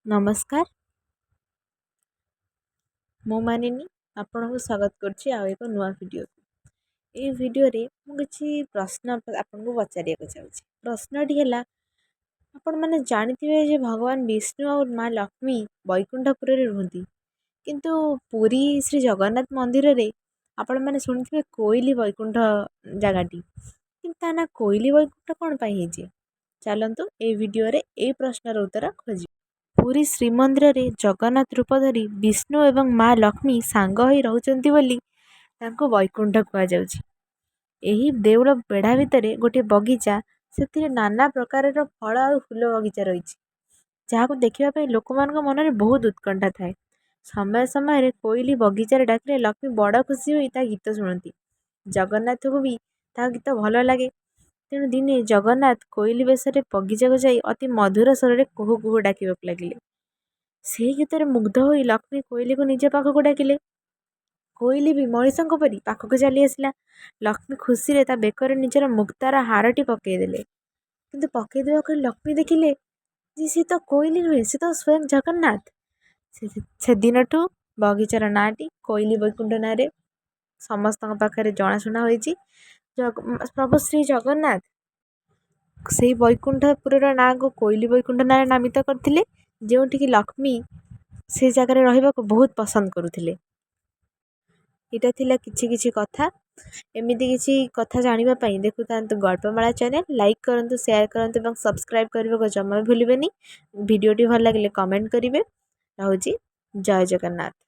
नमस्कार मो मानिनी आपन को स्वागत करछि आ एक नुआ वीडियो ए वीडियो रे मु किछि प्रश्न आपन को पचारिया को चाहूछि। प्रश्नटी हला आपन माने जानिथिबे जे भगवान विष्णु और माँ लक्ष्मी वैकुंठपुर रे रहंती किंतु पुरी श्री जगन्नाथ मंदिर रे आपन माने सुनिथिबे कोइली वैकुंठ जगाटी किंतु ना कोइली वैकुंठ कोन पई हेजे चलंतु ए वीडियो रे ए प्रश्नर उत्तर खोजि। पुरी श्रीमंदिर रे जगन्नाथ रूप धरी विष्णु एवं माँ लक्ष्मी सांग होई रहउचंती बोली तांको वैकुंठ कुआ जाउछि। एही देउळ बेढ़ा भितरे गोटे बगीचा से नाना प्रकार फल और फूल बगीचा रही जहाँ को देखा लोक मन में बहुत उत्कंठा थाए। समय समय कोइली बगीचार डाकिले लक्ष्मी बड़ खुशी हुई गीत शुणती। जगन्नाथ को भी ता गीत भल लगे तेणु दिने जगन्नाथ कोइली बेश बगीचा को जाई अति मधुर स्वर में कुहू कुहू डाक लगे। से गीत मुग्ध हो लक्ष्मी कोइली को निज पाखक डाकिले। कोइली भी मनीषों परी पाखक चली आसला। लक्ष्मी खुशी ता बेकर निजर मुक्तार हारटी पकईदे किंतु पकईदेवा लक्ष्मी देखिले जी सी तो कोइली नुहे सी तो स्वयं जगन्नाथ। से दिन ठू बगीचार नाटी कोइली वैकुंठ ना समस्त पाखे जनाशुना होती। प्रभु श्री जगन्नाथ से वैकुंठपुर ना को कोइली वैकुंठ ना नामित करथिले जो लक्ष्मी से जगह रहा बहुत पसंद करुले। इटा थिला किछि किछि कथा एमिति किछि कथा जानिबा पई देखुतांतु गल्पमाला चैनल लाइक करंतु शेयर करंतु एवं सब्सक्राइब करबा को जमा भूलिबेनी। वीडियोटी भल लागिले कमेंट करिवे। रहउची जय जगन्नाथ।